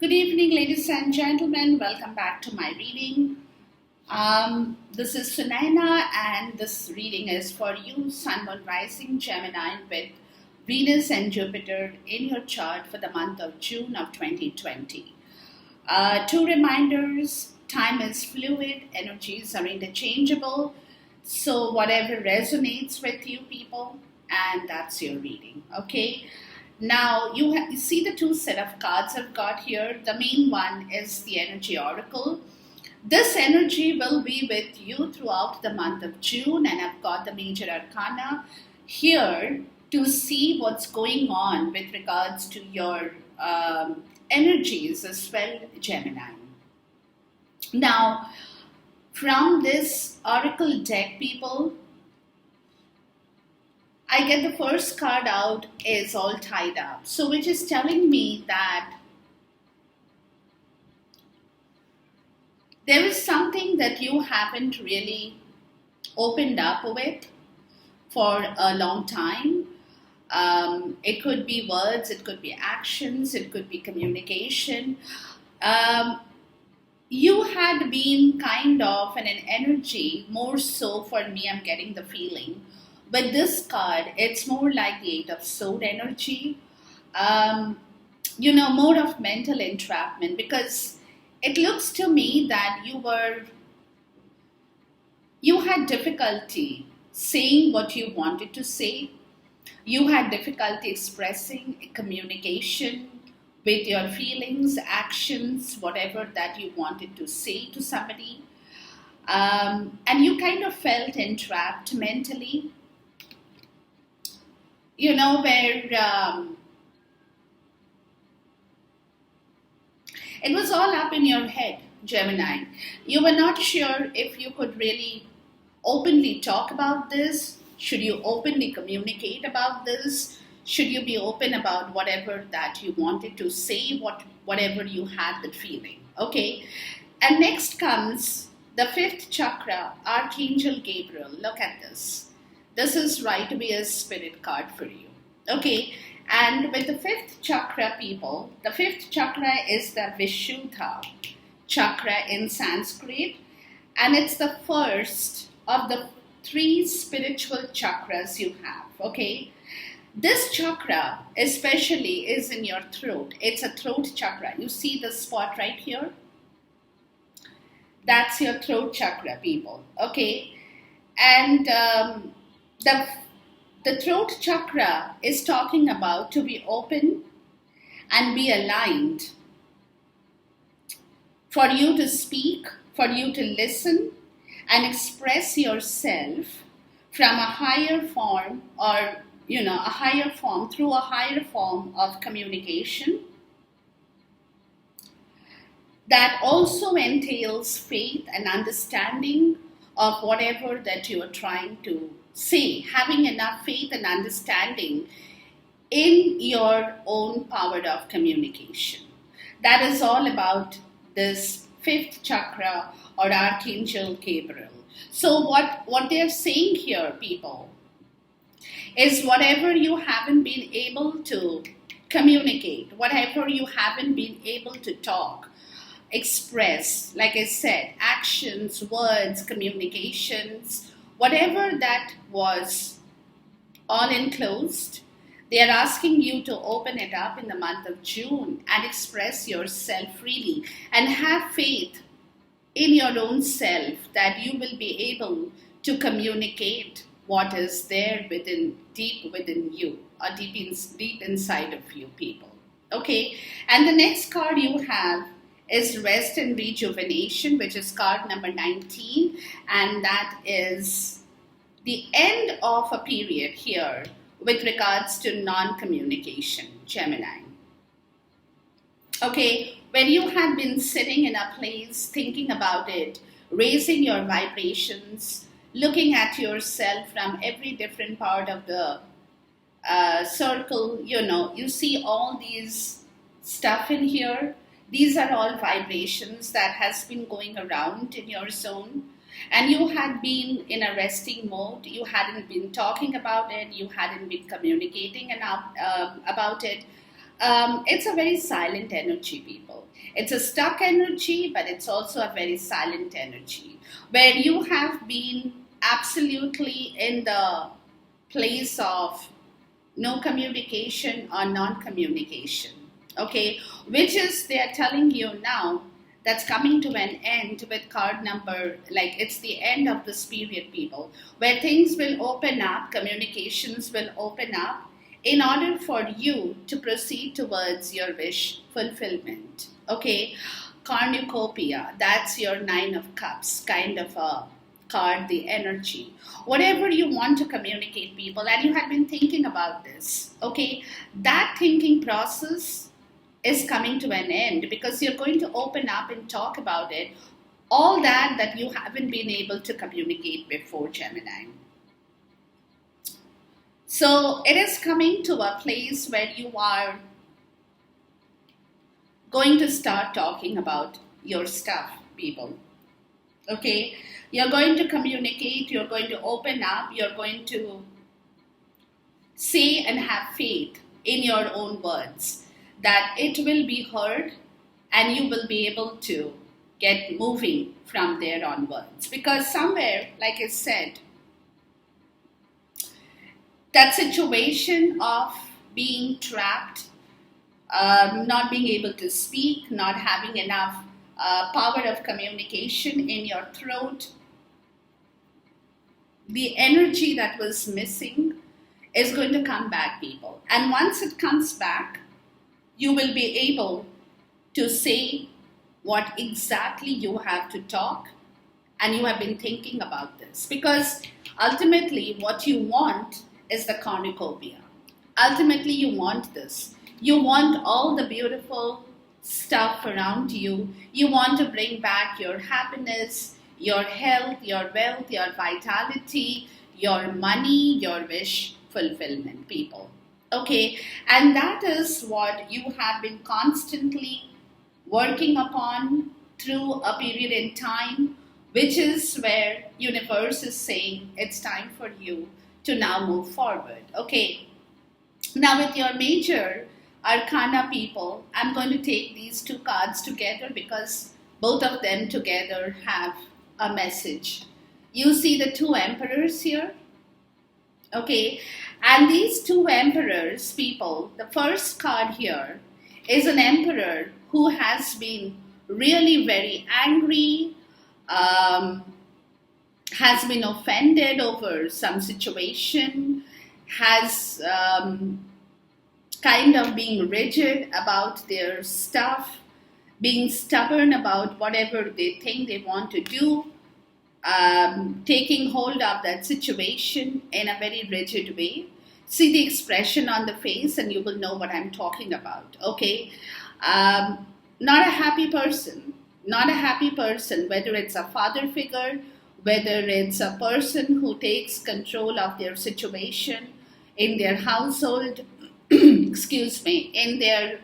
Good evening, ladies and gentlemen. Welcome back to my reading. This is Sunaina, and this reading is for you, Sun, Moon, Rising, Gemini, with Venus and Jupiter in your chart for the month of June of 2020. Two reminders: time is fluid, energies are interchangeable. So, whatever resonates with you, people, and that's your reading, okay? Now, you see the two set of cards I've got here. The main one is the Energy Oracle. This energy will be with you throughout the month of June, and I've got the major arcana here to see what's going on with regards to your energies as well, Gemini. Now, from this oracle deck, people, I get the first card out is all tied up. So which is telling me that there is something that you haven't really opened up with for a long time. It could be words, it could be actions, it could be communication. You had been kind of in an energy, more so for me, I'm getting the feeling. With this card, it's more like the Eight of Swords energy, more of mental entrapment, because it looks to me that you had difficulty saying what you wanted to say. You had difficulty expressing communication with your feelings, actions, whatever that you wanted to say to somebody. And you kind of felt entrapped mentally. Where it was all up in your head, Gemini. You were not sure if you could really openly talk about this. Should you openly communicate about this? Should you be open about whatever that you wanted to say, whatever you had the feeling? Okay. And next comes the fifth chakra, Archangel Gabriel. Look at this. This is right to be a spirit card for you. Okay. And with the fifth chakra, people, the fifth chakra is the Vishuddha Chakra in Sanskrit. And it's the first of the three spiritual chakras you have. Okay. This chakra especially is in your throat. It's a throat chakra. You see the spot right here? That's your throat chakra, people. Okay. And the throat chakra is talking about to be open and be aligned. For you to speak, for you to listen and express yourself from a higher form, or through a higher form of communication that also entails faith and understanding of whatever that you are trying to say, having enough faith and understanding in your own power of communication. That is all about this fifth chakra or Archangel Gabriel. So what they're saying here, people, is whatever you haven't been able to communicate, whatever you haven't been able to talk, express, like I said, actions, words, communications, whatever that was all enclosed, they are asking you to open it up in the month of June and express yourself freely and have faith in your own self that you will be able to communicate what is there deep within you, or deep inside of you, people. Okay, and the next card you have is Rest and Rejuvenation, which is card number 19, and that is the end of a period here with regards to non-communication, Gemini. Okay, when you had been sitting in a place thinking about it, raising your vibrations, looking at yourself from every different part of the circle, you see all these stuff in here. These are all vibrations that has been going around in your zone. And you had been in a resting mode. You hadn't been talking about it. You hadn't been communicating about it. It's a very silent energy, people. It's a stuck energy, but it's also a very silent energy where you have been absolutely in the place of no communication or non-communication. Okay, which is they are telling you now that's coming to an end with card number, like it's the end of this period, people, where things will open up, communications will open up in order for you to proceed towards your wish fulfillment. Okay, cornucopia, that's your Nine of Cups kind of a card, the energy. Whatever you want to communicate, people, and you have been thinking about this, okay, that thinking process is coming to an end because you're going to open up and talk about it, all that you haven't been able to communicate before, Gemini. So it is coming to a place where you are going to start talking about your stuff, people. Okay, you're going to communicate, you're going to open up, you're going to say and have faith in your own words that it will be heard and you will be able to get moving from there onwards. Because somewhere, like I said, that situation of being trapped, not being able to speak, not having enough power of communication in your throat, the energy that was missing is going to come back, people. And once it comes back, you will be able to say what exactly you have to talk, and you have been thinking about this. Because ultimately, what you want is the cornucopia. Ultimately, you want this. You want all the beautiful stuff around you. You want to bring back your happiness, your health, your wealth, your vitality, your money, your wish fulfillment, people. Okay, and that is what you have been constantly working upon through a period in time, which is where universe is saying it's time for you to now move forward. Okay, now with your major arcana, people, I'm going to take these two cards together because both of them together have a message. You see the two emperors here? Okay, and these two emperors, people, the first card here is an emperor who has been really very angry, has been offended over some situation, has kind of being rigid about their stuff, being stubborn about whatever they think they want to do, taking hold of that situation in a very rigid way. See the expression on the face and you will know what I'm talking about, okay? Not a happy person, not a happy person, whether it's a father figure, whether it's a person who takes control of their situation in their household, excuse me, in their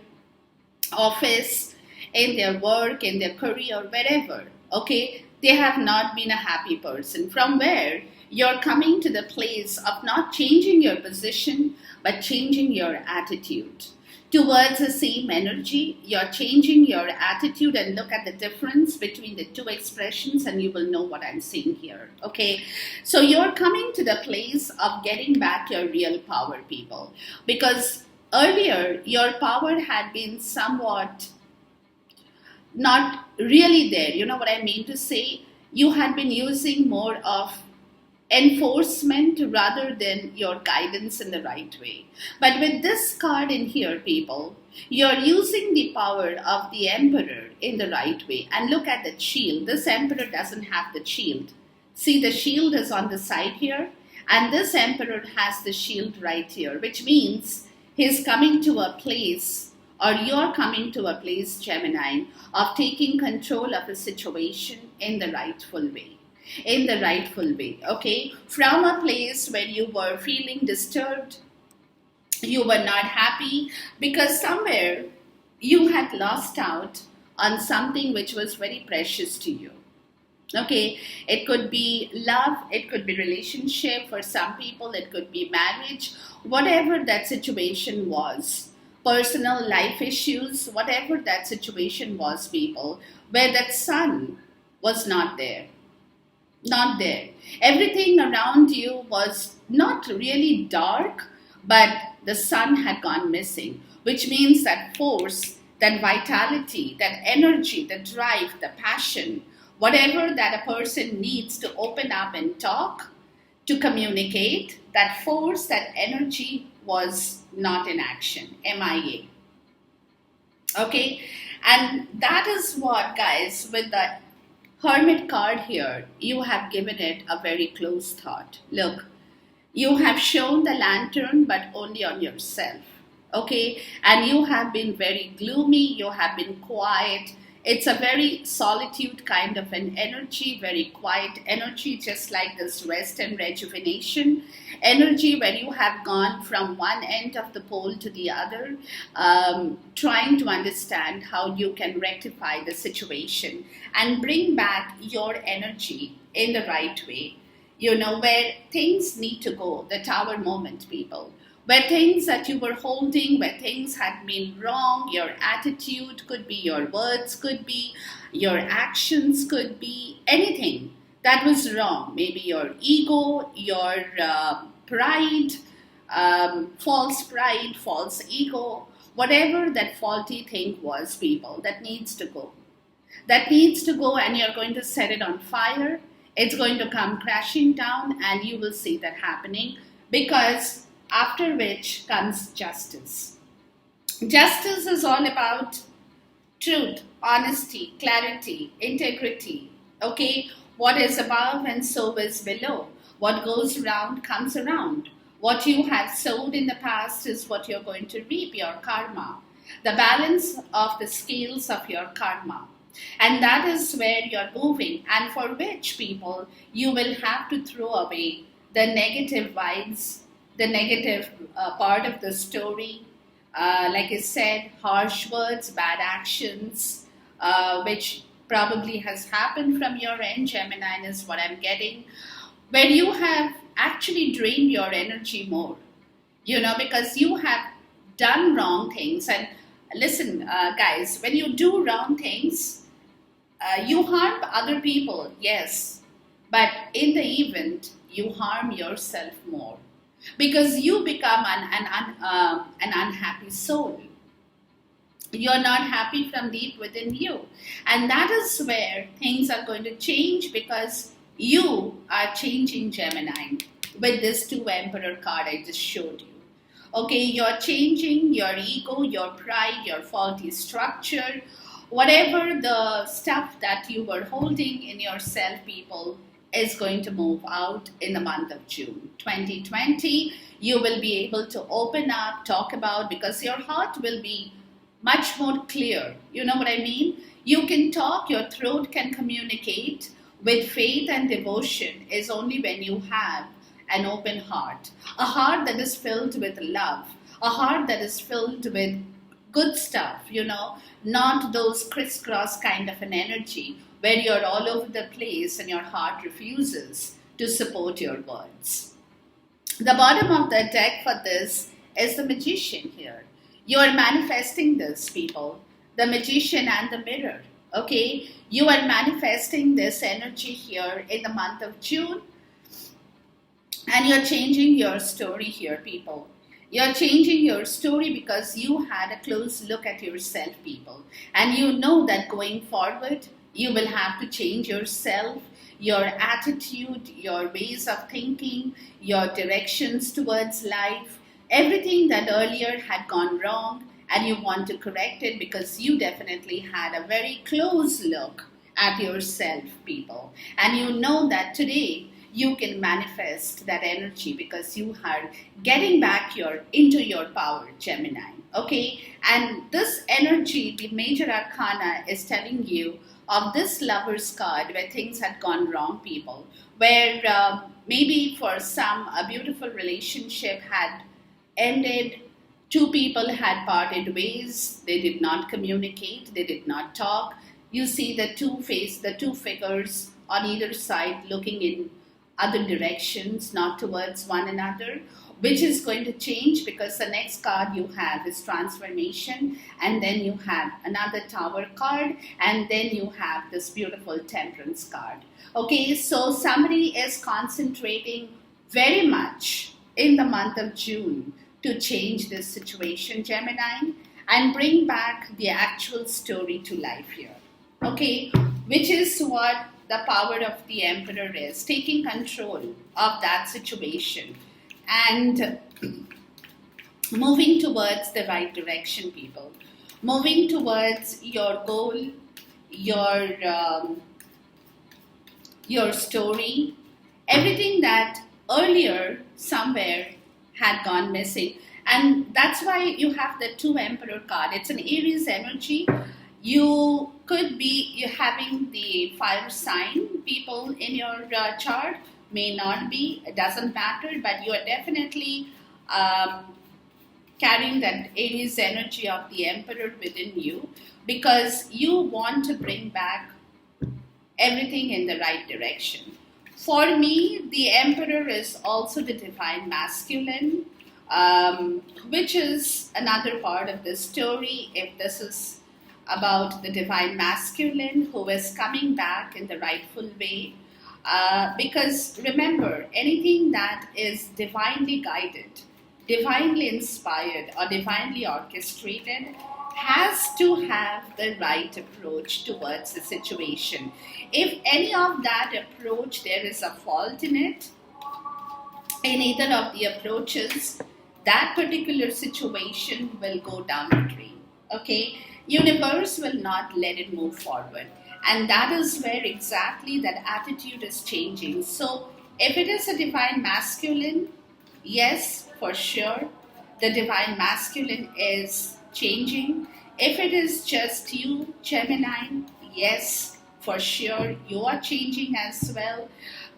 office, in their work, in their career, wherever, okay? They have not been a happy person. From where you're coming to the place of not changing your position, but changing your attitude towards the same energy. You're changing your attitude, and look at the difference between the two expressions and you will know what I'm saying here. Okay, so you're coming to the place of getting back your real power, people, because earlier your power had been somewhat not really there. You know what I mean to say? You had been using more of enforcement rather than your guidance in the right way. But with this card in here, people, you're using the power of the emperor in the right way. And look at the shield. This emperor doesn't have the shield. See, the shield is on the side here, and this emperor has the shield right here, which means he's coming to a place, or you're coming to a place, Gemini, of taking control of a situation in the rightful way. In the rightful way, okay? From a place where you were feeling disturbed, you were not happy, because somewhere you had lost out on something which was very precious to you. Okay, it could be love, it could be relationship, for some people it could be marriage, whatever that situation was. personal life issues, whatever that situation was, people, where that sun was not there. Not there. Everything around you was not really dark, but the sun had gone missing, which means that force, that vitality, that energy, the drive, the passion, whatever that a person needs to open up and talk, to communicate, that force, that energy was not in action, MIA. Okay, and that is what, guys, with the Hermit card here, you have given it a very close thought. Look, you have shown the lantern, but only on yourself. Okay, and you have been very gloomy, you have been quiet. It's a very solitude kind of an energy, very quiet energy, just like this rest and rejuvenation energy, where you have gone from one end of the pole to the other, trying to understand how you can rectify the situation and bring back your energy in the right way. You know, where things need to go, the tower moment, people. Where things that you were holding, where things had been wrong, your attitude could be, your words could be, your actions could be, anything that was wrong. Maybe your ego, your pride, false ego, whatever that faulty thing was, people, that needs to go. That needs to go, and you're going to set it on fire. It's going to come crashing down, and you will see that happening, because after which comes justice. Justice is all about truth, honesty, clarity, integrity. Okay, what is above and so is below. What goes around comes around. What you have sowed in the past is what you're going to reap, your karma. The balance of the scales of your karma. And that is where you're moving, and for which, people, you will have to throw away the negative vibes, the negative part of the story. Like I said, harsh words, bad actions, which probably has happened from your end, Gemini, is what I'm getting, where you have actually drained your energy more, you know, because you have done wrong things. And listen, guys, when you do wrong things, you harm other people, yes, but in the event, you harm yourself more, because you become an unhappy soul. You're not happy from deep within you. And that is where things are going to change, because you are changing, Gemini, with this 2 Emperor card I just showed you. Okay, you're changing your ego, your pride, your faulty structure, whatever the stuff that you were holding in yourself, people, is going to move out in the month of June 2020. You will be able to open up, talk about, because your heart will be much more clear. You know what I mean? You can talk, your throat can communicate with faith and devotion, is only when you have an open heart. A heart that is filled with love. A heart that is filled with good stuff, you know, not those crisscross kind of an energy where you're all over the place and your heart refuses to support your words. The bottom of the deck for this is the Magician here. You are manifesting this, people. The Magician and the Mirror. Okay? You are manifesting this energy here in the month of June. And you're changing your story here, people. You're changing your story because you had a close look at yourself, people. And you know that going forward, you will have to change yourself, your attitude, your ways of thinking, your directions towards life, everything that earlier had gone wrong, and you want to correct it because you definitely had a very close look at yourself, people. And you know that today you can manifest that energy because you are getting back into your power, Gemini. Okay? And this energy, the major arcana, is telling you of this Lover's card where things had gone wrong, people. Where maybe for some, a beautiful relationship had ended. 2 people had parted ways. They did not communicate. They did not talk. You see the two figures on either side looking in other directions, not towards one another. which is going to change because the next card you have is transformation, and then you have another tower card, and then you have this beautiful temperance card. Okay, so somebody is concentrating very much in the month of June to change this situation, Gemini, and bring back the actual story to life here. Okay, which is what the power of the Emperor is, taking control of that situation and moving towards the right direction, people. Moving towards your goal, your story, everything that earlier somewhere had gone missing. And that's why you have the 2 Emperor card. It's an Aries energy. You could be having the fire sign people in your chart, may not be, it doesn't matter, but you are definitely carrying that Aries energy of the Emperor within you, because you want to bring back everything in the right direction. For me, the Emperor is also the divine masculine, which is another part of the story. If this is about the divine masculine who is coming back in the rightful way, because remember, anything that is divinely guided, divinely inspired, or divinely orchestrated has to have the right approach towards the situation. If any of that approach, there is a fault in it, in either of the approaches, that particular situation will go down the drain. Okay, universe will not let it move forward, and that is where exactly that attitude is changing. So if it is a divine masculine, yes, for sure, the divine masculine is changing. If it is just you, Gemini, yes, for sure, you are changing as well.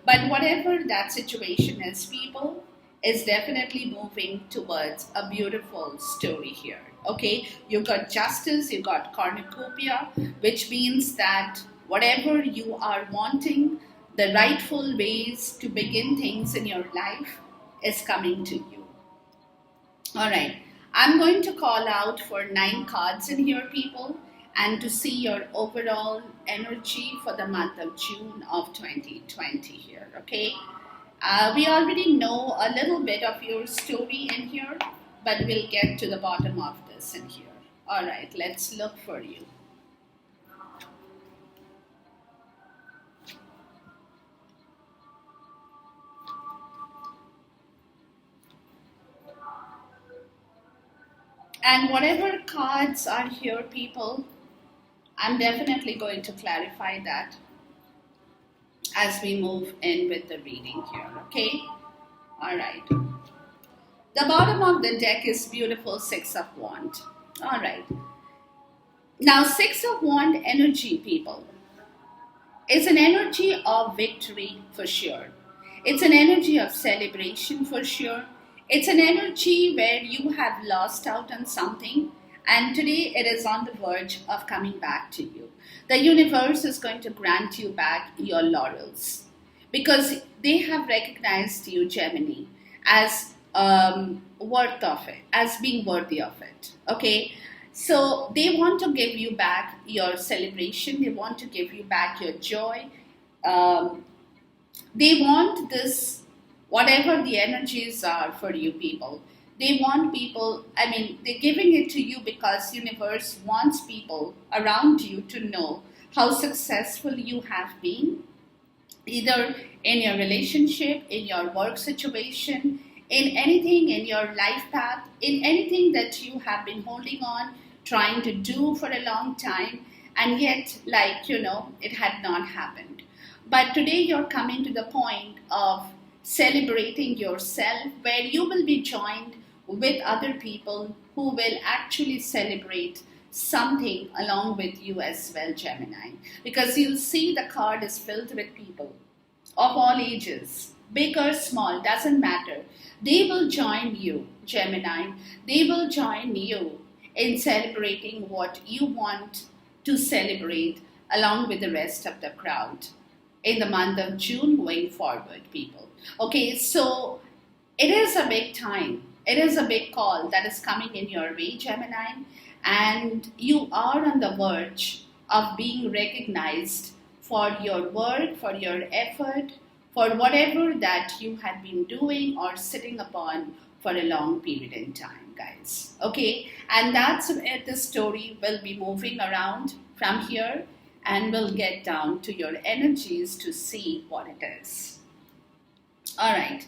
But whatever that situation is, people, is definitely moving towards a beautiful story here. Okay, you got justice, you got cornucopia, which means that whatever you are wanting, the rightful ways to begin things in your life is coming to you. All right, I'm going to call out for 9 cards in here, people, and to see your overall energy for the month of June of 2020 here. Okay, we already know a little bit of your story in here, but we'll get to the bottom of this in here. All right, let's look for you. And whatever cards are here, people, I'm definitely going to clarify that as we move in with the reading here, okay? All right. The bottom of the deck is beautiful 6 of Wands. All right. Now, 6 of Wands energy, people, is an energy of victory for sure. It's an energy of celebration for sure. It's an energy where you have lost out on something, and today it is on the verge of coming back to you. The universe is going to grant you back your laurels because they have recognized you, Gemini, as worth of it, as being worthy of it. Okay, so they want to give you back your celebration. They want to give you back your joy. They want this, whatever the energies are for you, people. They want people, I mean, they're giving it to you because universe wants people around you to know how successful you have been, either in your relationship, in your work situation, in anything in your life path, in anything that you have been holding on, trying to do for a long time, and yet, it had not happened. But today you're coming to the point of celebrating yourself, where you will be joined with other people who will actually celebrate something along with you as well, Gemini. Because you'll see the card is filled with people of all ages, big or small, doesn't matter. They will join you, Gemini. They will join you in celebrating what you want to celebrate along with the rest of the crowd in the month of June going forward, people. Okay, so it is a big time. It is a big call that is coming in your way, Gemini, and you are on the verge of being recognized for your work, for your effort, for whatever that you had been doing or sitting upon for a long period in time, guys. Okay, and that's where the story will be moving around from here, and we'll get down to your energies to see what it is. All right.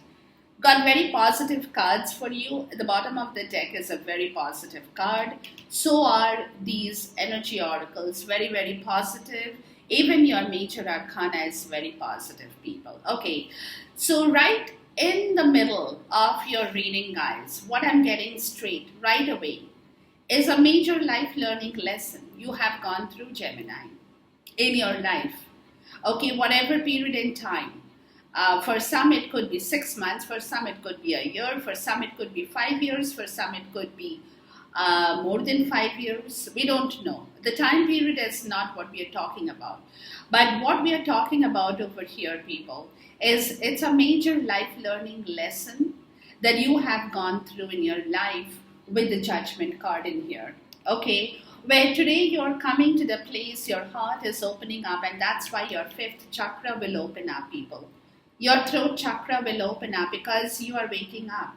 Got very positive cards for you. At the bottom of the deck is a very positive card. So are these energy oracles. Very, very positive. Even your major arcana is very positive, people. Okay. So right in the middle of your reading, guys, what I'm getting straight right away is a major life learning lesson you have gone through, Gemini, in your life. Okay, whatever period in time. For some, it could be 6 months. For some, it could be a year. For some, it could be 5 years. For some, it could be more than 5 years. We don't know. The time period is not what we are talking about. But what we are talking about over here, people, is it's a major life learning lesson that you have gone through in your life with the Judgment card in here. Okay, where today you're coming to the place your heart is opening up, and that's why your fifth chakra will open up, people. Your throat chakra will open up because you are waking up.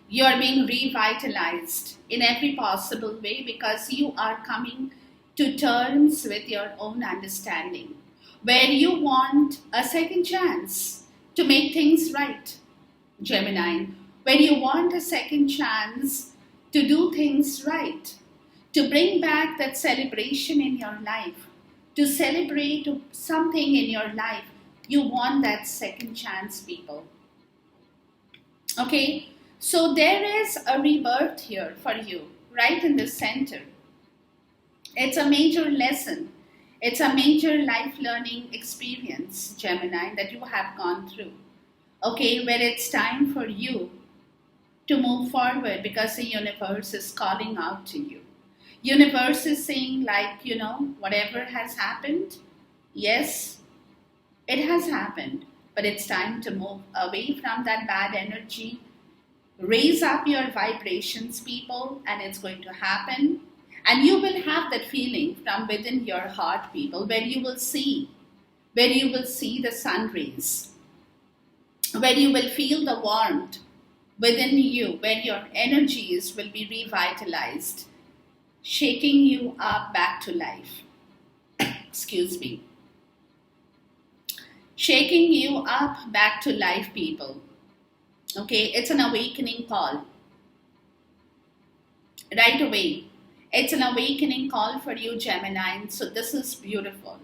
You are being revitalized in every possible way because you are coming to terms with your own understanding, where you want a second chance to make things right, Gemini, where you want a second chance to do things right, to bring back that celebration in your life, to celebrate something in your life. You want that second chance, people. Okay, so there is a rebirth here for you, right in the center. It's a major lesson. It's a major life learning experience, Gemini, that you have gone through. Okay, where it's time for you to move forward because the universe is calling out to you. Universe is saying, like, whatever has happened, yes, it has happened, but it's time to move away from that bad energy. Raise up your vibrations, people, and it's going to happen. And you will have that feeling from within your heart, people, where you will see the sun rays, where you will feel the warmth within you, where your energies will be revitalized, shaking you up back to life. Excuse me. Shaking you up back to life, people. Okay, it's an awakening call. Right away. It's an awakening call for you, Gemini. So this is beautiful.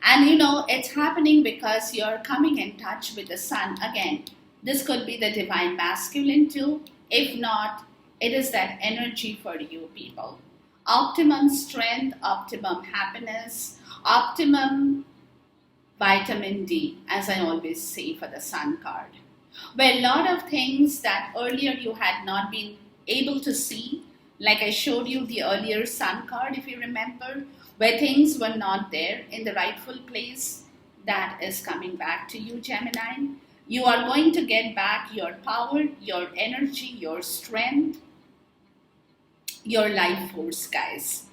And it's happening because you're coming in touch with the sun. Again, this could be the divine masculine too. If not, it is that energy for you, people. Optimum strength, optimum happiness, optimum vitamin D, as I always say for the sun card. Where a lot of things that earlier you had not been able to see, like I showed you the earlier sun card, if you remember, where things were not there in the rightful place, that is coming back to you, Gemini. You are going to get back your power, your energy, your strength, your life force, guys.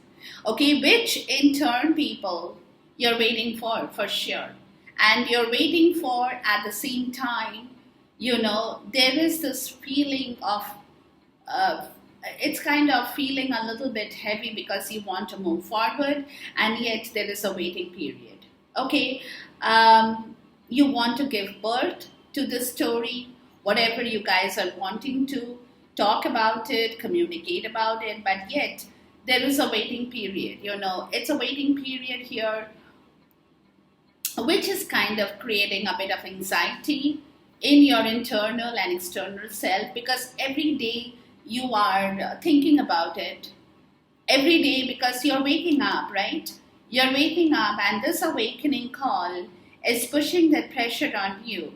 Okay, which in turn, people, you're waiting for sure. And you're waiting for, at the same time, there is this feeling of, it's kind of feeling a little bit heavy because you want to move forward, and yet there is a waiting period. Okay, you want to give birth to this story, whatever you guys are wanting to talk about it, communicate about it, but yet there is a waiting period. It's a waiting period here, which is kind of creating a bit of anxiety in your internal and external self, because every day you are thinking about it. Every day, because you're waking up, right? You're waking up, and this awakening call is pushing that pressure on you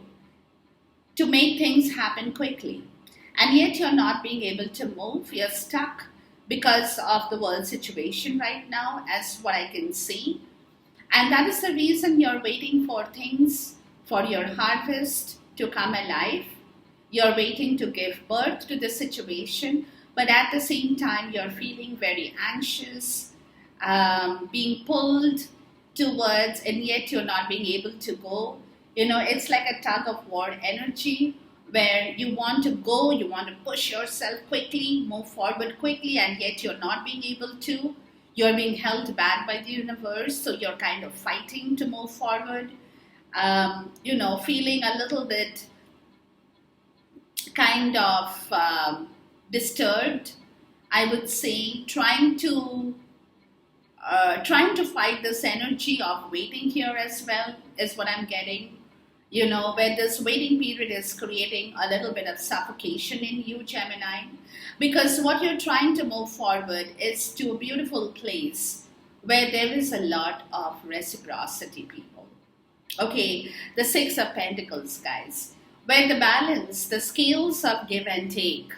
to make things happen quickly. And yet you're not being able to move. You're stuck because of the world situation right now, as what I can see. And that is the reason you're waiting for things, for your harvest to come alive. You're waiting to give birth to the situation, but at the same time, you're feeling very anxious, being pulled towards, and yet you're not being able to go. It's like a tug of war energy where you want to go, you want to push yourself quickly, move forward quickly, and yet you're not being able to. You're being held back by the universe, so you're kind of fighting to move forward. Feeling a little bit kind of disturbed, I would say, trying to fight this energy of waiting here as well is what I'm getting. Where this waiting period is creating a little bit of suffocation in you, Gemini, because what you're trying to move forward is to a beautiful place where there is a lot of reciprocity, people. Okay, the Six of Pentacles, guys, where the balance, the scales of give and take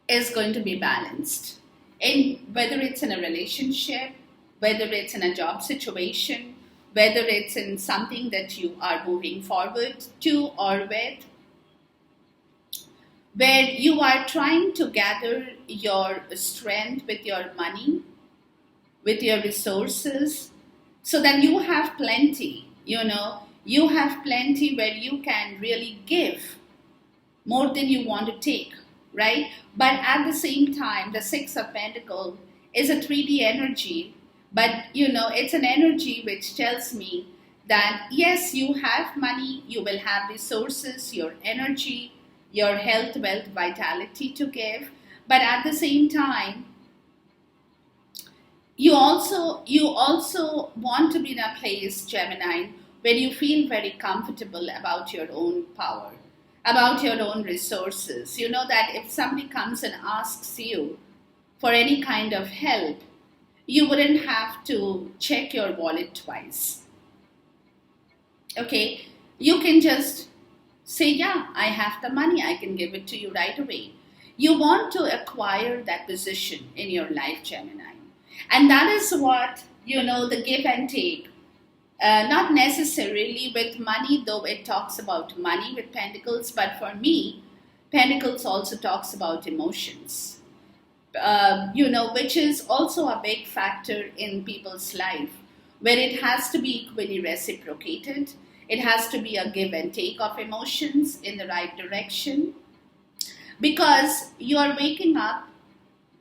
is going to be balanced. In whether it's in a relationship, whether it's in a job situation, whether it's in something that you are moving forward to or with, where you are trying to gather your strength with your money, with your resources, so that you have plenty, you have plenty where you can really give more than you want to take, right? But at the same time, the Six of Pentacles is a 3D energy, but it's an energy which tells me that yes, you have money, you will have resources, your energy, your health, wealth, vitality to give, but at the same time, you also want to be in a place, Gemini, where you feel very comfortable about your own power, about your own resources. That if somebody comes and asks you for any kind of help, you wouldn't have to check your wallet twice. Okay, you can just say, yeah, I have the money, I can give it to you right away. You want to acquire that position in your life, Gemini. And that is what, the give and take. Not necessarily with money, though it talks about money with Pentacles, but for me, Pentacles also talks about emotions. Which is also a big factor in people's life, where it has to be equally reciprocated. It has to be a give and take of emotions in the right direction. Because you're waking up,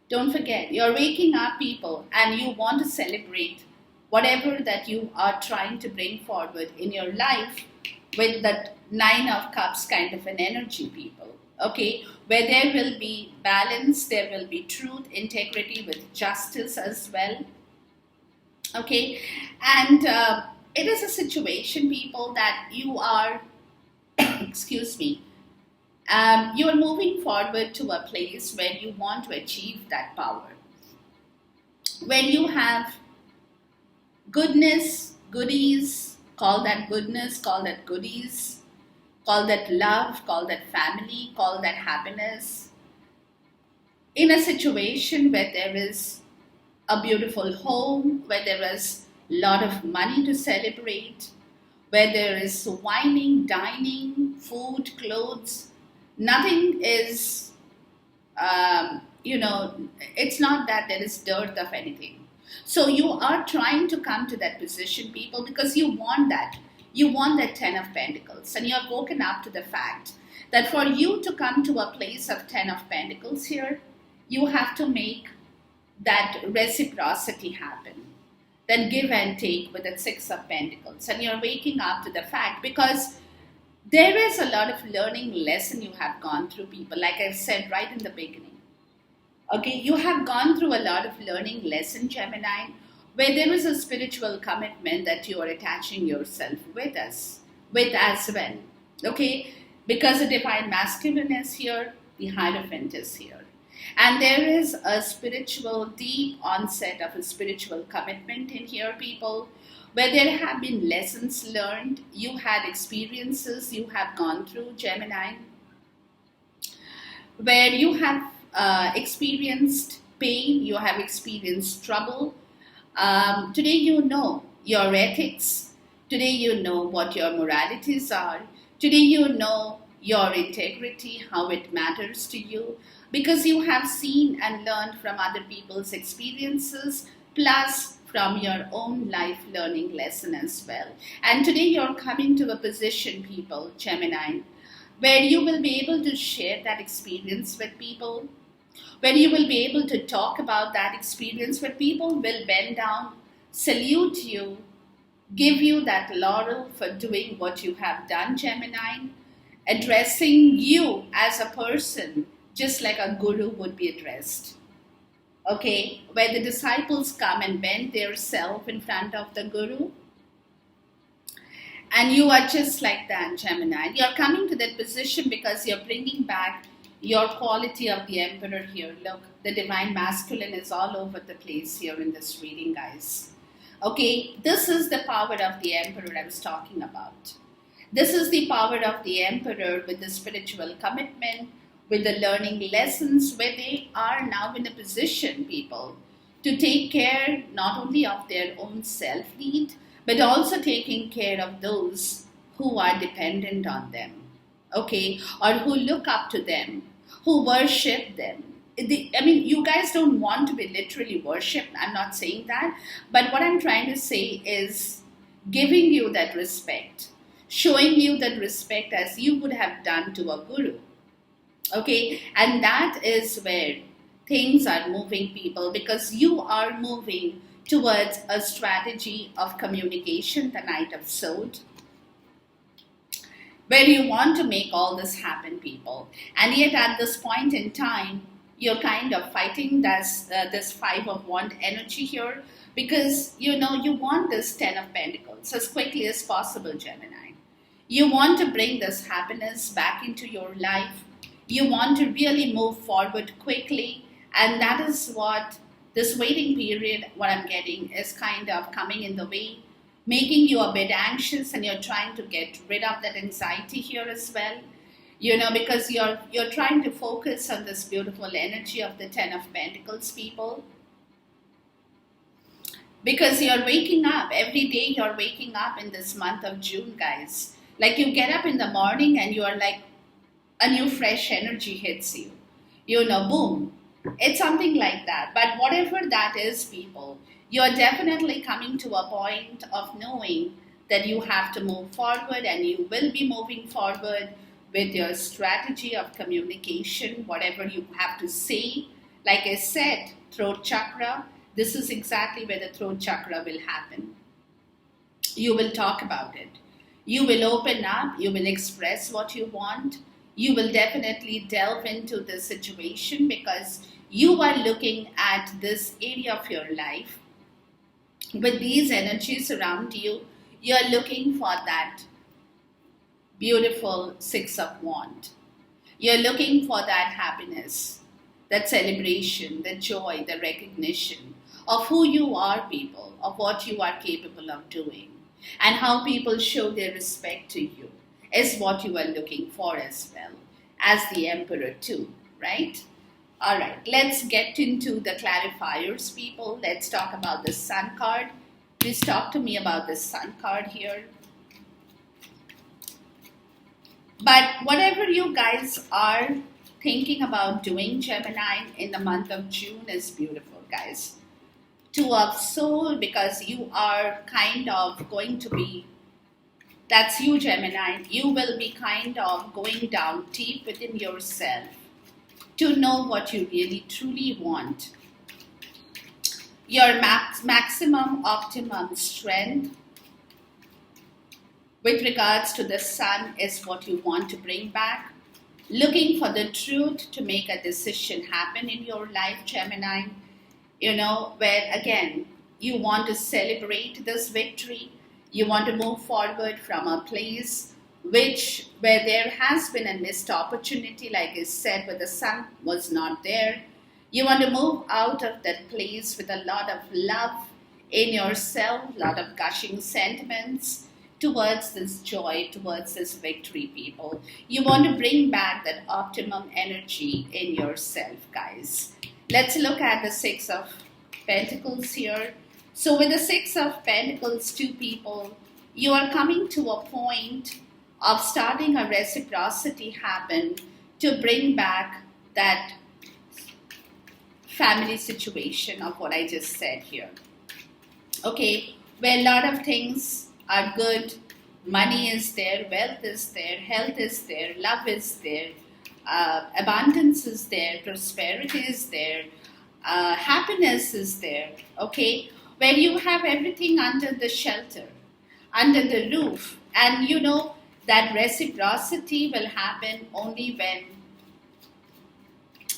don't forget, you're waking up, people, and you want to celebrate whatever that you are trying to bring forward in your life with that Nine of Cups kind of an energy, people. Okay, where there will be balance, there will be truth, integrity with justice as well. Okay, and it is a situation, people, that you are, excuse me, you are moving forward to a place where you want to achieve that power, where you have goodness, goodies, call that goodness, call that goodies, call that love, call that family, call that happiness, in a situation where there is a beautiful home, where there is a lot of money to celebrate, where there is wining, dining, food, clothes. Nothing is, it's not that there is dearth of anything. So you are trying to come to that position, people, because you want that. You want that Ten of Pentacles, and you have woken up to the fact that for you to come to a place of Ten of Pentacles here, you have to make that reciprocity happen, that give and take with the Six of Pentacles. And you're waking up to the fact, because there is a lot of learning lesson you have gone through, people, like I said right in the beginning. Okay, you have gone through a lot of learning lesson, Gemini, where there is a spiritual commitment that you are attaching yourself with as well. Okay, because the Divine Masculine is here, the Hierophant is here. And there is a spiritual, deep onset of a spiritual commitment in here, people, where there have been lessons learned, you had experiences you have gone through, Gemini, where you have experienced pain, you have experienced trouble. Today you know your ethics, today you know what your moralities are, today you know your integrity, how it matters to you, because you have seen and learned from other people's experiences, plus from your own life learning lesson as well. And today you're coming to a position, people, Gemini, where you will be able to share that experience with people, where you will be able to talk about that experience, where people will bend down, salute you, give you that laurel for doing what you have done, Gemini, addressing you as a person, just like a guru would be addressed. Okay, where the disciples come and bend their self in front of the guru. And you are just like that, Gemini. You're coming to that position because you're bringing back your quality of the emperor here. Look, the divine masculine is all over the place here in this reading, guys. Okay, this is the power of the emperor I was talking about. This is the power of the emperor with the spiritual commitment, with the learning lessons, where they are now in a position, people, to take care not only of their own self-need, but also taking care of those who are dependent on them, okay, or who look up to them, who worship them. You guys don't want to be literally worshipped. I'm not saying that. But what I'm trying to say is giving you that respect, showing you that respect as you would have done to a guru. Okay, and that is where things are moving, people, because you are moving towards a strategy of communication, the Knight of Swords, where you want to make all this happen, people. And yet at this point in time, you're kind of fighting this 5 of Wands energy here, because you want this 10 of Pentacles as quickly as possible, Gemini. You want to bring this happiness back into your life. You want to really move forward quickly, and that is what this waiting period, what I'm getting, is kind of coming in the way, making you a bit anxious, and you're trying to get rid of that anxiety here as well. Because you're trying to focus on this beautiful energy of the 10 of Pentacles, people. Because you're waking up, every day you're waking up in this month of June, guys. Like you get up in the morning and you are like, a new fresh energy hits you. Boom. It's something like that. But whatever that is, people, you're definitely coming to a point of knowing that you have to move forward, and you will be moving forward with your strategy of communication, whatever you have to say. Like I said, throat chakra, this is exactly where the throat chakra will happen. You will talk about it. You will open up. You will express what you want. You will definitely delve into the situation, because you are looking at this area of your life with these energies around you. You're looking for that beautiful 6 of Wands. You're looking for that happiness, that celebration, the joy, the recognition of who you are, people, of what you are capable of doing, and how people show their respect to you is what you are looking for as well, as the Emperor too, right? All right, let's get into the clarifiers, people. Let's talk about the Sun card. Please talk to me about the Sun card here. But whatever you guys are thinking about doing, Gemini, in the month of June is beautiful, guys. 2 of Swords, because you are kind of going to be, that's you, Gemini. You will be kind of going down deep within yourself to know what you really truly want. Your maximum optimum strength with regards to the Sun is what you want to bring back. Looking for the truth to make a decision happen in your life, Gemini. Where again, you want to celebrate this victory. You want to move forward from a place where there has been a missed opportunity, like I said, where the Sun was not there. You want to move out of that place with a lot of love in yourself, a lot of gushing sentiments towards this joy, towards this victory, people. You want to bring back that optimum energy in yourself, guys. Let's look at the 6 of Pentacles here. So with the 6 of Pentacles, 2 people, you are coming to a point of starting a reciprocity happen to bring back that family situation of what I just said here. Okay, where a lot of things are good, money is there, wealth is there, health is there, love is there, abundance is there, prosperity is there, happiness is there, okay, where you have everything under the shelter, under the roof, and you know that reciprocity will happen only when,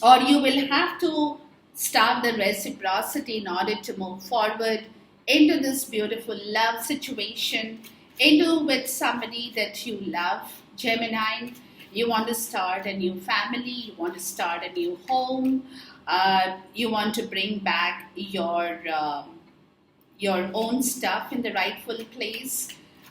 or you will have to start the reciprocity in order to move forward into this beautiful love situation, into with somebody that you love, Gemini. You want to start a new family, you want to start a new home, you want to bring back your own stuff in the rightful place,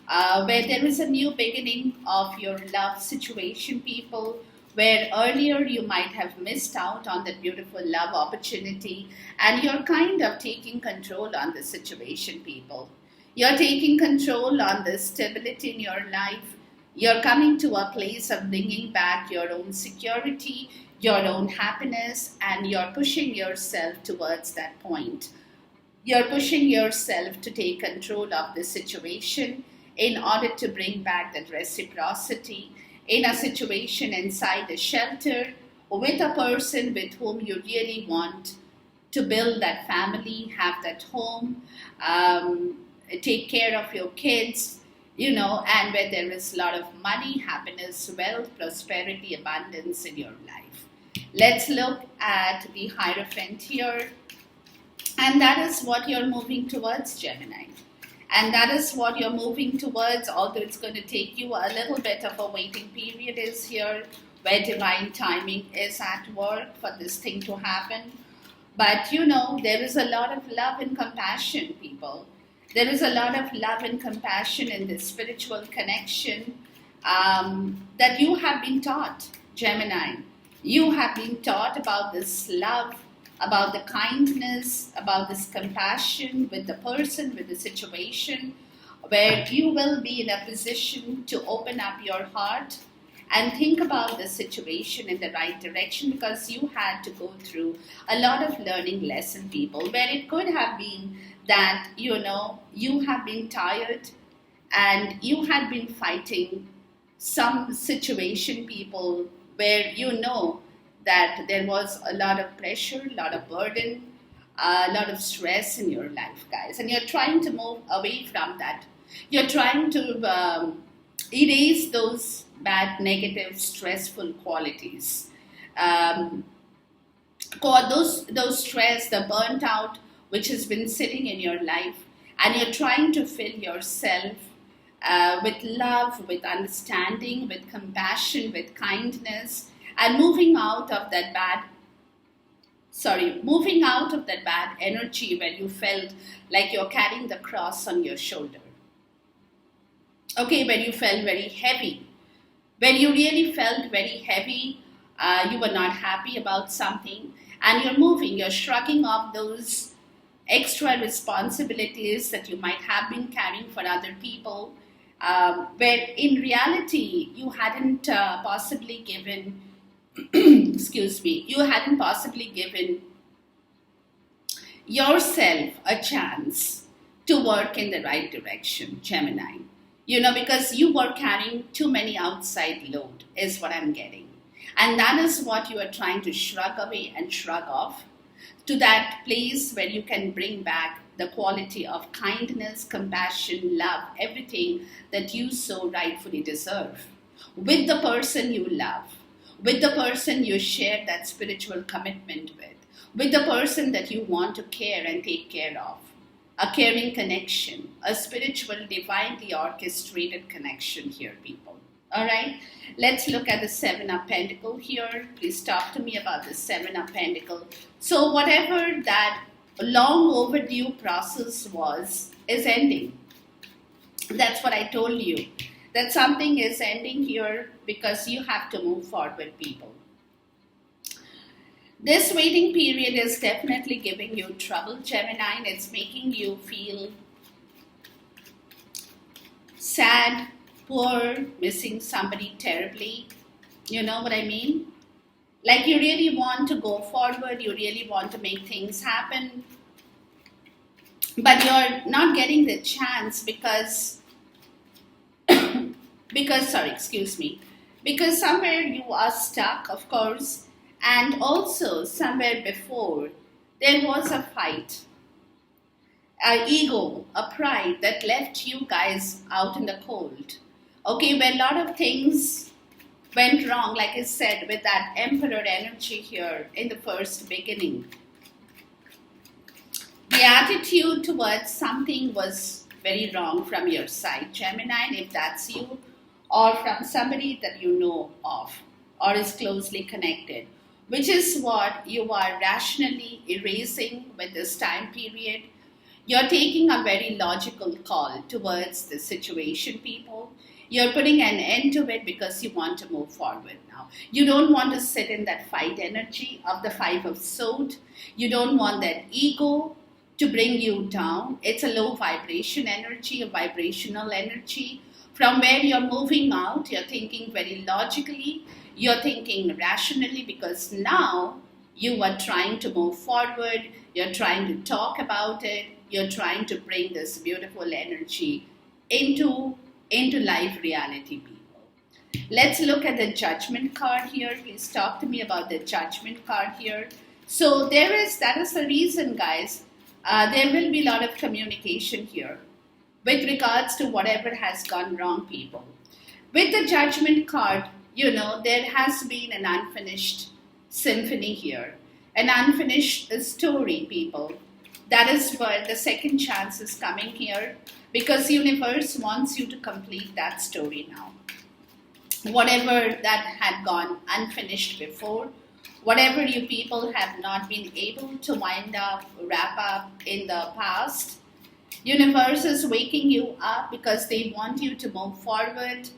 where there is a new beginning of your love situation, people, where earlier you might have missed out on that beautiful love opportunity, and you're kind of taking control on the situation, people. You're taking control on the stability in your life. You're coming to a place of bringing back your own security, your own happiness, and you're pushing yourself towards that point. You're pushing yourself to take control of the situation in order to bring back that reciprocity in a situation inside a shelter with a person with whom you really want to build that family, have that home, take care of your kids, you know, and where there is a lot of money, happiness, wealth, prosperity, abundance in your life. Let's look at the Hierophant here. And that is what you're moving towards, Gemini. And that is what you're moving towards, although it's going to take you a little bit of a waiting period is here, where divine timing is at work for this thing to happen. But you know, there is a lot of love and compassion, people. There is a lot of love and compassion in this spiritual connection that you have been taught, Gemini. You have been taught about this love, about the kindness, about this compassion with the person, with the situation, where you will be in a position to open up your heart and think about the situation in the right direction, because you had to go through a lot of learning lesson, people, where it could have been that, you know, you have been tired and you had been fighting some situation, people, where you know that there was a lot of pressure, a lot of burden, a lot of stress in your life, guys. And you're trying to move away from that. You're trying to erase those bad, negative, stressful qualities. Those stress, the burnt out, which has been sitting in your life. And you're trying to fill yourself with love, with understanding, with compassion, with kindness, and moving out of that bad energy where you felt like you're carrying the cross on your shoulder. Okay, when you felt very heavy, when you really felt very heavy, you were not happy about something, and you're shrugging off those extra responsibilities that you might have been carrying for other people, where in reality you hadn't possibly given you hadn't possibly given yourself a chance to work in the right direction, Gemini. You know, because you were carrying too many outside load, is what I'm getting. And that is what you are trying to shrug away and shrug off to that place where you can bring back the quality of kindness, compassion, love, everything that you so rightfully deserve with the person you love, with the person you share that spiritual commitment with the person that you want to care and take care of. A caring connection, a spiritual, divinely orchestrated connection here, people. All right, let's look at the Seven of Pentacles here. Please talk to me about the Seven of Pentacles. So whatever that long overdue process was is ending. That's what I told you. That something is ending here because you have to move forward, people. This waiting period is definitely giving you trouble, Gemini, and it's making you feel sad, poor, missing somebody terribly. You know what I mean? Like you really want to go forward, you really want to make things happen, but you're not getting the chance because somewhere you are stuck, of course, and also somewhere before there was a fight, a ego, a pride that left you guys out in the cold. Okay, where a lot of things went wrong, like I said, with that Emperor energy here in the first beginning. The attitude towards something was very wrong from your side, Gemini, if that's you, or from somebody that you know of or is closely connected, which is what you are rationally erasing with this time period. You're taking a very logical call towards the situation, people. You're putting an end to it because you want to move forward now. You don't want to sit in that fight energy of the Five of Swords. You don't want that ego to bring you down. It's a low vibration energy, a vibrational energy. From where you're moving out, you're thinking very logically, you're thinking rationally, because now you are trying to move forward, you're trying to talk about it, you're trying to bring this beautiful energy into life reality, people. Let's look at the Judgment card here. Please talk to me about the Judgment card here. So that is the reason, guys, there will be a lot of communication here with regards to whatever has gone wrong, people. With the Judgment card, there has been an unfinished symphony here, an unfinished story, people. That is where the second chance is coming here, because universe wants you to complete that story now. Whatever that had gone unfinished before, whatever you people have not been able to wrap up in the past, universe is waking you up because they want you to move forward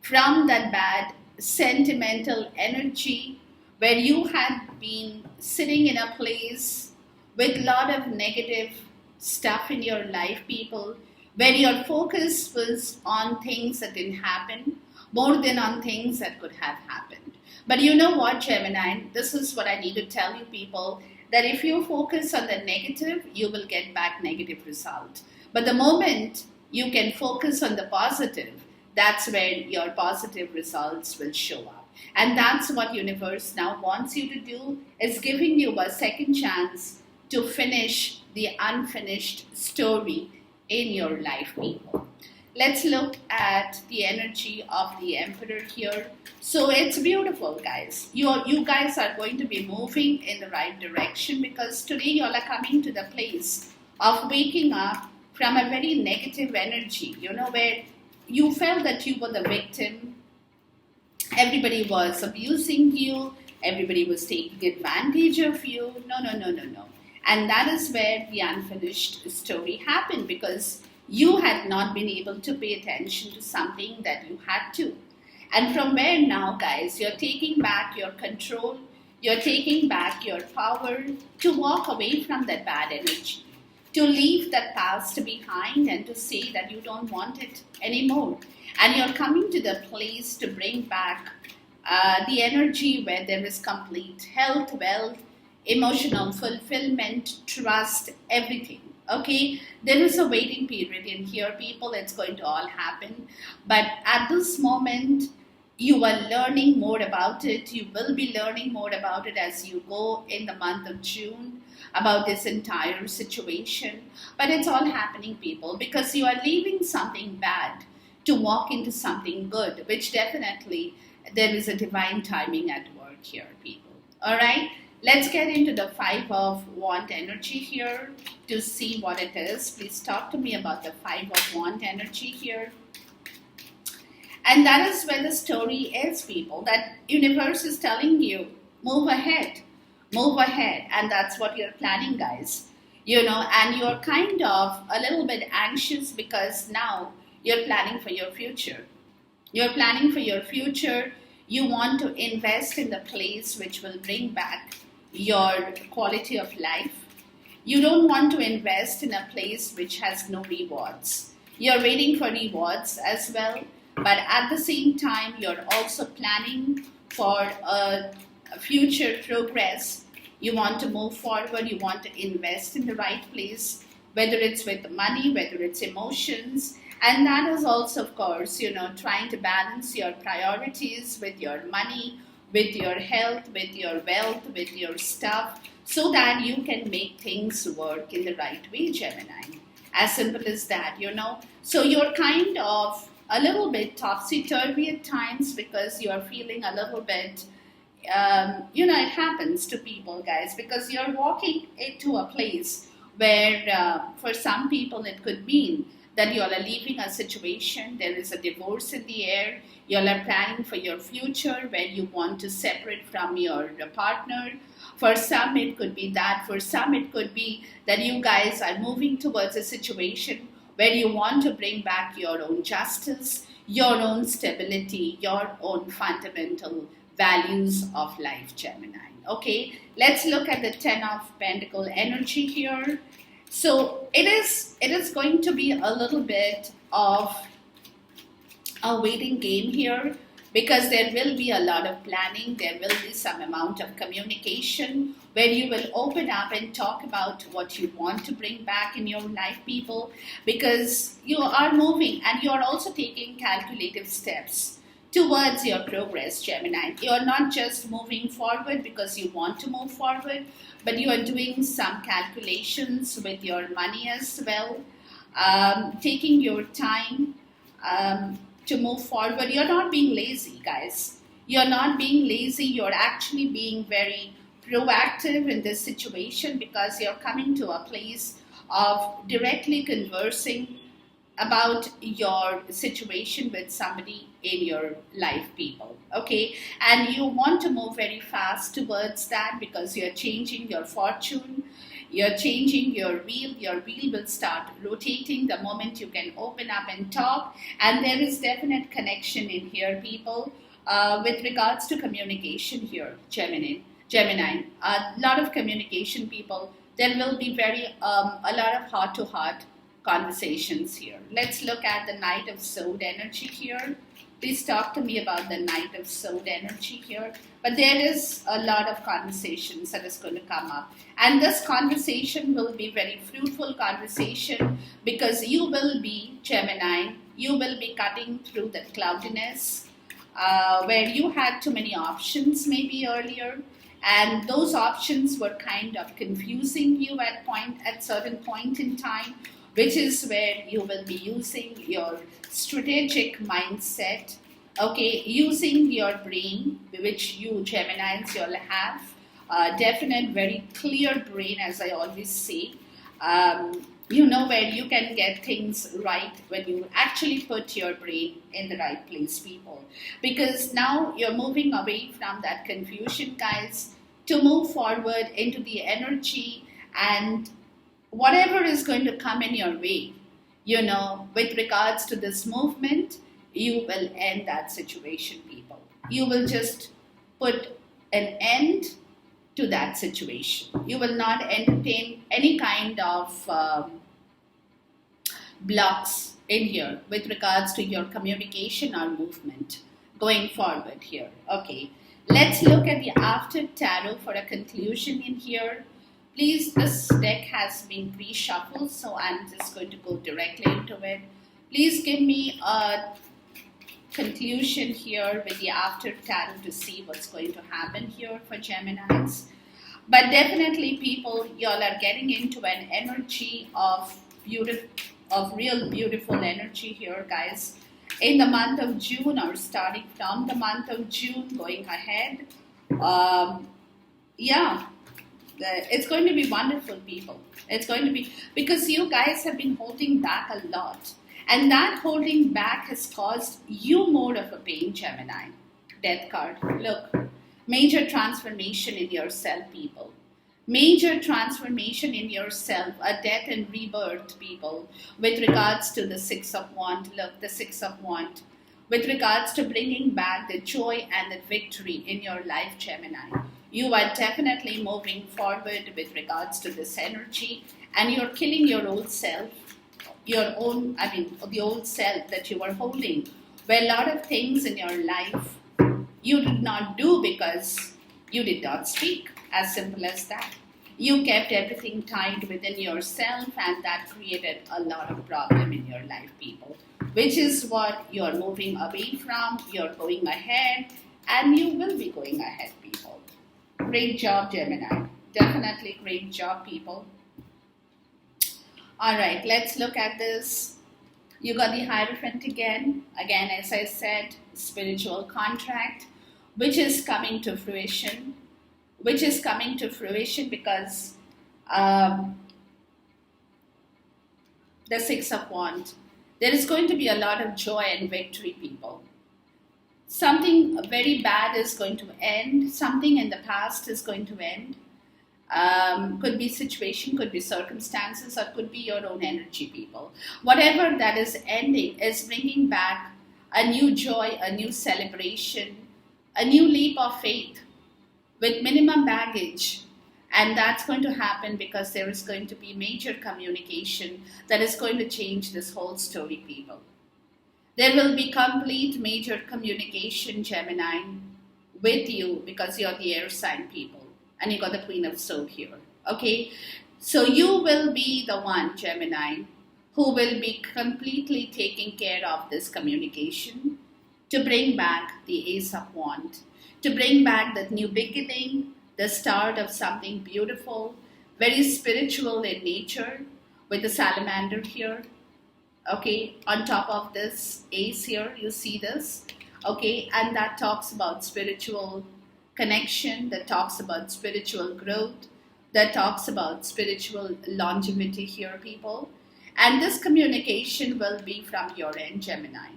from that bad sentimental energy where you had been sitting in a place with a lot of negative stuff in your life, people, where your focus was on things that didn't happen more than on things that could have happened. But you know what, Gemini, this is what I need to tell you, people, that if you focus on the negative, you will get back negative result. But the moment you can focus on the positive, that's where your positive results will show up. And that's what universe now wants you to do, is giving you a second chance to finish the unfinished story in your life, people. Let's look at the energy of the Emperor here. So it's beautiful, guys. You guys are going to be moving in the right direction, because today you all are coming to the place of waking up from a very negative energy, where you felt that you were the victim. Everybody was abusing you. Everybody was taking advantage of you. No. And that is where the unfinished story happened, because you had not been able to pay attention to something that you had to. And from where now, guys, you're taking back your control, you're taking back your power to walk away from that bad energy, to leave that past behind and to say that you don't want it anymore. And you're coming to the place to bring back the energy where there is complete health, wealth, emotional fulfillment, trust, everything. Okay, there is a waiting period in here, people. It's going to all happen. But at this moment, you are learning more about it. You will be learning more about it as you go in the month of June, about this entire situation. But it's all happening, people, because you are leaving something bad to walk into something good, which definitely there is a divine timing at work here, people. All right. Let's get into the Five of Wands energy here to see what it is. Please talk to me about the Five of Wands energy here. And that is where the story is, people. That universe is telling you, move ahead. Move ahead. And that's what you're planning, guys. And you're kind of a little bit anxious because now you're planning for your future. You're planning for your future. You want to invest in the place which will bring back your quality of life. You don't want to invest in a place which has no rewards. You're waiting for rewards as well, but at the same time, you're also planning for a future progress. You want to move forward, you want to invest in the right place, whether it's with money, whether it's emotions. And that is also, of course, trying to balance your priorities with your money, with your health, with your wealth, with your stuff, so that you can make things work in the right way, Gemini. As simple as that. So you're kind of a little bit topsy-turvy at times because you're feeling a little bit, it happens to people, guys, because you're walking into a place where for some people it could mean that you are leaving a situation, there is a divorce in the air, you are planning for your future where you want to separate from your partner. For some it could be that, for some it could be that you guys are moving towards a situation where you want to bring back your own justice, your own stability, your own fundamental values of life, Gemini. Okay, let's look at the 10 of Pentacle energy here. So it is going to be a little bit of a waiting game here, because there will be a lot of planning, there will be some amount of communication where you will open up and talk about what you want to bring back in your life, people, because you are moving and you are also taking calculative steps towards your progress, Gemini. You are not just moving forward because you want to move forward, but you are doing some calculations with your money as well, taking your time to move forward. You're not being lazy, guys. You're not being lazy. You're actually being very proactive in this situation because you're coming to a place of directly conversing about your situation with somebody in your life, people. Okay, and you want to move very fast towards that because you're changing your fortune, you're changing your wheel will start rotating the moment you can open up and talk. And there is definite connection in here, people, with regards to communication here, Gemini. A lot of communication, people. There will be a lot of heart-to-heart conversations here. Let's look at the Knight of Sword energy here. Please talk to me about the Knight of Sword energy here. But there is a lot of conversations that is going to come up. And this conversation will be very fruitful conversation because you will be, Gemini, you will be cutting through the cloudiness where you had too many options maybe earlier. And those options were kind of confusing you at certain point in time, which is where you will be using your strategic mindset, okay, using your brain, which you Geminis, you'll have definite, very clear brain, as I always say, where you can get things right when you actually put your brain in the right place, people. Because now you're moving away from that confusion, guys, to move forward into the energy and whatever is going to come in your way, with regards to this movement, you will end that situation, people. You will just put an end to that situation. You will not entertain any kind of blocks in here with regards to your communication or movement going forward here. Okay, let's look at the After Tarot for a conclusion in here. Please, this deck has been pre-shuffled, so I'm just going to go directly into it. Please give me a conclusion here with the After Tarot to see what's going to happen here for Geminis. But definitely, people, y'all are getting into an energy of real beautiful energy here, guys. In the month of June, or starting from the month of June, going ahead, it's going to be wonderful, people. It's going to be, because you guys have been holding back a lot. And that holding back has caused you more of a pain, Gemini. Death card. Look, major transformation in yourself, people. Major transformation in yourself, a death and rebirth, people, with regards to the Six of Wands. Look, the Six of Wands. With regards to bringing back the joy and the victory in your life, Gemini. You are definitely moving forward with regards to this energy, and you're killing your old self, the old self that you were holding where a lot of things in your life you did not do because you did not speak. As simple as that. You kept everything tied within yourself, and that created a lot of problem in your life, people. Which is what you're moving away from. You're going ahead, and you will be going ahead, people. Great job, Gemini. Definitely great job, people. All right, let's look at this. You got the Hierophant again. Again, as I said, spiritual contract, which is coming to fruition. Which is coming to fruition because the Six of Wands. There is going to be a lot of joy and victory, people. Something very bad is going to end. Something in the past is going to end. Could be situation, could be circumstances, or could be your own energy, people. Whatever that is ending is bringing back a new joy, a new celebration, a new leap of faith with minimum baggage. And that's going to happen because there is going to be major communication that is going to change this whole story, people. There will be complete major communication, Gemini, with you because you're the air sign, people. And you got the Queen of Swords here. Okay? So you will be the one, Gemini, who will be completely taking care of this communication to bring back the Ace of Wands, to bring back that new beginning, the start of something beautiful, very spiritual in nature, with the salamander here. Okay, on top of this ace here, you see this. Okay, and that talks about spiritual connection, that talks about spiritual growth, that talks about spiritual longevity here, people. And this communication will be from your end, Gemini.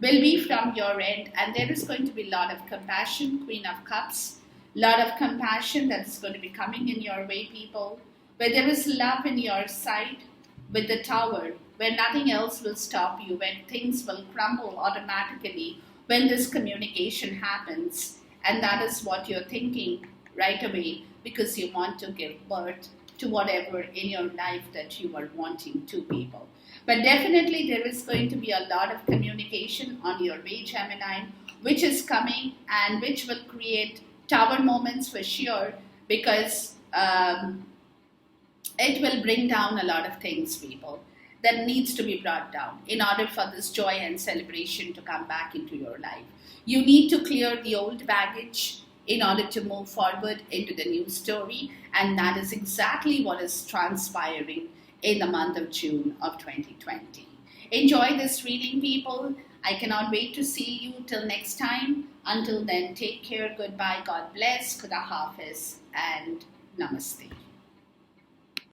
Will be from your end, and there is going to be a lot of compassion, Queen of Cups, lot of compassion that is going to be coming in your way, people, where there is love in your side with the Tower, where nothing else will stop you, where things will crumble automatically when this communication happens. And that is what you're thinking right away because you want to give birth to whatever in your life that you are wanting to, people. But definitely there is going to be a lot of communication on your way, Gemini, which is coming and which will create Tower moments for sure because it will bring down a lot of things, people, that needs to be brought down in order for this joy and celebration to come back into your life. You need to clear the old baggage in order to move forward into the new story, and that is exactly what is transpiring in the month of June of 2020. Enjoy this reading, people. I cannot wait to see you till next time. Until then, take care, goodbye, God bless, Khuda Hafiz, and Namaste.